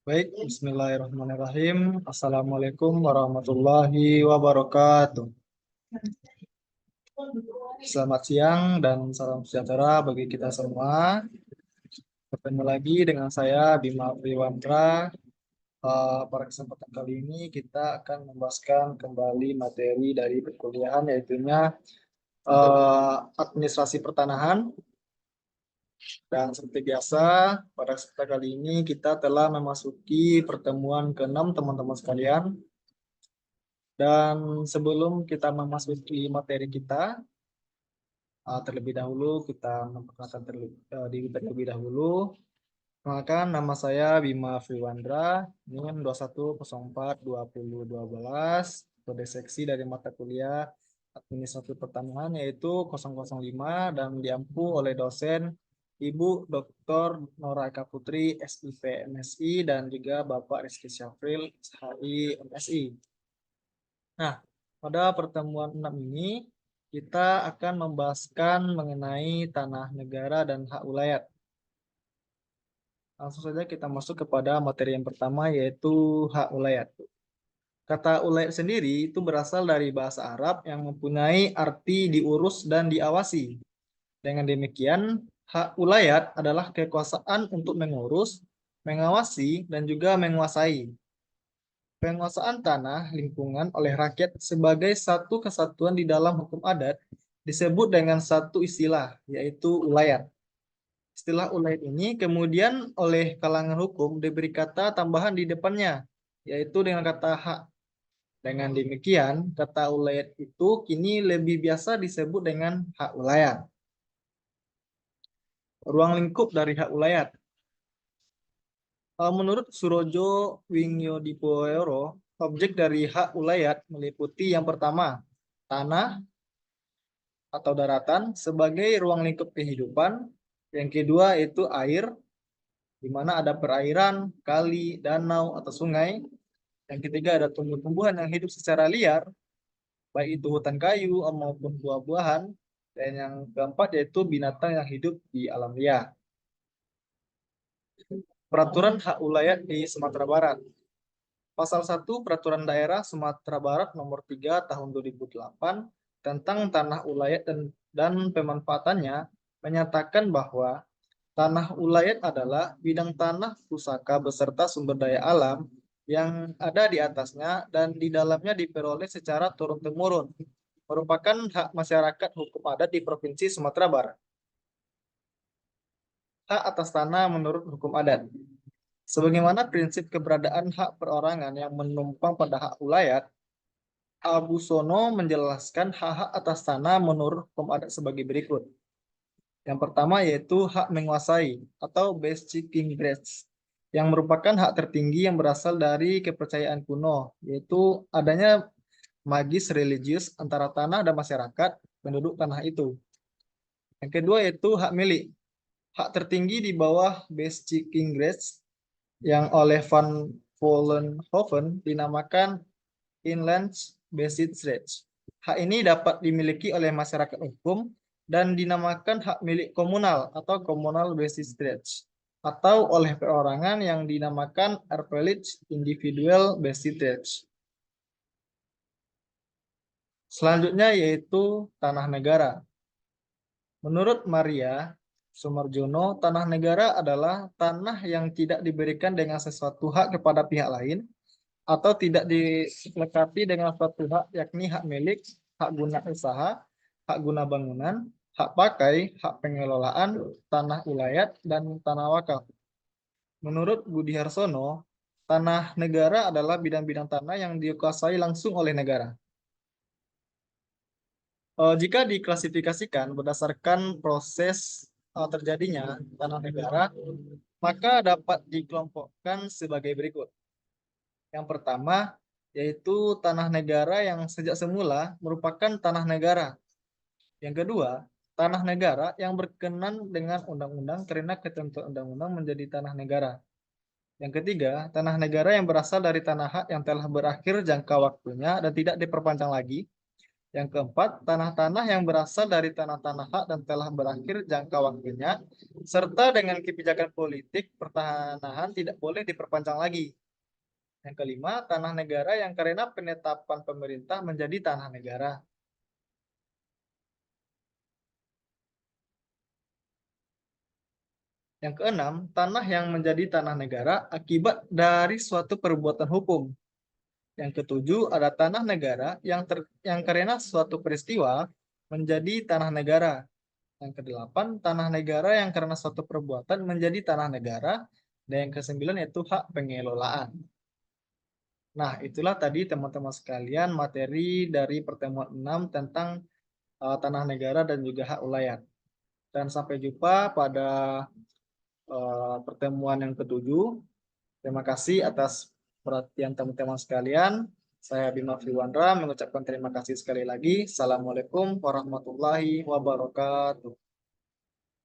Baik, bismillahirrahmanirrahim. Assalamualaikum warahmatullahi wabarakatuh. Selamat siang dan salam sejahtera bagi kita semua. Bertemu lagi dengan saya Bima Priwandra. Pada kesempatan kali ini kita akan membahaskan kembali materi dari perkuliahan, yaitunya administrasi pertanahan. Dan seperti biasa, pada kesempatan kali ini kita telah memasuki pertemuan ke-6 teman-teman sekalian. Dan sebelum kita memasuki materi kita, terlebih dahulu kita memperkenalkan diri terlebih dahulu. Maka nama saya Bima Friwandra, NIM 21042012, kode seksi dari mata kuliah Administrasi Pertanahan yaitu 005 dan diampu oleh dosen Ibu Dr. Nora Eka Putri, SIP MSI, dan juga Bapak Rizky Syafril, SHI MSI. Nah, pada pertemuan 6 ini kita akan membahaskan mengenai tanah negara dan hak wilayah. Langsung saja kita masuk kepada materi yang pertama, yaitu hak wilayah. Kata wilayah sendiri itu berasal dari bahasa Arab yang mempunyai arti diurus dan diawasi. Dengan demikian, hak wilayah adalah kekuasaan untuk mengurus, mengawasi, dan juga menguasai. Penguasaan tanah lingkungan oleh rakyat sebagai satu kesatuan di dalam hukum adat disebut dengan satu istilah, yaitu ulayat. Istilah ulayat ini kemudian oleh kalangan hukum diberi kata tambahan di depannya, yaitu dengan kata hak. Dengan demikian, kata ulayat itu kini lebih biasa disebut dengan hak ulayat. Ruang lingkup dari hak ulayat. Menurut Surojo Wingyodipoero, objek dari hak ulayat meliputi yang pertama, tanah atau daratan sebagai ruang lingkup kehidupan. Yang kedua itu air, di mana ada perairan, kali, danau, atau sungai. Yang ketiga ada tumbuh-tumbuhan yang hidup secara liar, baik itu hutan kayu maupun buah-buahan. Dan yang keempat yaitu binatang yang hidup di alam liar. Peraturan hak ulayat di Sumatera Barat. Pasal 1 Peraturan Daerah Sumatera Barat Nomor 3 Tahun 2008 tentang tanah ulayat dan pemanfaatannya menyatakan bahwa tanah ulayat adalah bidang tanah pusaka beserta sumber daya alam yang ada di atasnya dan di dalamnya diperoleh secara turun-temurun, merupakan hak masyarakat hukum adat di Provinsi Sumatera Barat. Hak atas tanah menurut hukum adat. Sebagaimana prinsip keberadaan hak perorangan yang menumpang pada hak ulayat, Abu Sono menjelaskan hak-hak atas tanah menurut hukum adat sebagai berikut. Yang pertama yaitu hak menguasai atau basic rights, yang merupakan hak tertinggi yang berasal dari kepercayaan kuno, yaitu adanya magis religius antara tanah dan masyarakat penduduk tanah itu. Yang kedua yaitu hak milik, hak tertinggi di bawah basic rights yang oleh Van Vollenhoven dinamakan Inland Basic Rights. Hak ini dapat dimiliki oleh masyarakat umum dan dinamakan hak milik komunal atau Communal Basic Rights, atau oleh perorangan yang dinamakan Erfelijk Individual Basic Rights. Selanjutnya yaitu tanah negara. Menurut Maria Sumarjono, tanah negara adalah tanah yang tidak diberikan dengan sesuatu hak kepada pihak lain atau tidak dilengkapi dengan suatu hak, yakni hak milik, hak guna usaha, hak guna bangunan, hak pakai, hak pengelolaan, tanah ulayat, dan tanah wakaf. Menurut Budi Harsono, tanah negara adalah bidang-bidang tanah yang dikuasai langsung oleh negara. Jika diklasifikasikan berdasarkan proses terjadinya tanah negara, maka dapat dikelompokkan sebagai berikut. Yang pertama, yaitu tanah negara yang sejak semula merupakan tanah negara. Yang kedua, tanah negara yang berkenan dengan undang-undang karena ketentuan undang-undang menjadi tanah negara. Yang ketiga, tanah negara yang berasal dari tanah hak yang telah berakhir jangka waktunya dan tidak diperpanjang lagi. Yang keempat, tanah-tanah yang berasal dari tanah-tanah hak dan telah berakhir jangka waktunya, serta dengan kebijakan politik pertanahan tidak boleh diperpanjang lagi. Yang kelima, tanah negara yang karena penetapan pemerintah menjadi tanah negara. Yang keenam, tanah yang menjadi tanah negara akibat dari suatu perbuatan hukum. Yang ketujuh, ada tanah negara yang karena suatu peristiwa menjadi tanah negara. Yang kedelapan, tanah negara yang karena suatu perbuatan menjadi tanah negara. Dan yang kesembilan yaitu hak pengelolaan. Nah, itulah tadi teman-teman sekalian materi dari pertemuan 6 tentang tanah negara dan juga hak ulayat. Dan sampai jumpa pada pertemuan yang ketujuh. Terima kasih atas perhatian teman-teman sekalian. Saya Bima Friwandra mengucapkan terima kasih sekali lagi. Assalamualaikum warahmatullahi wabarakatuh.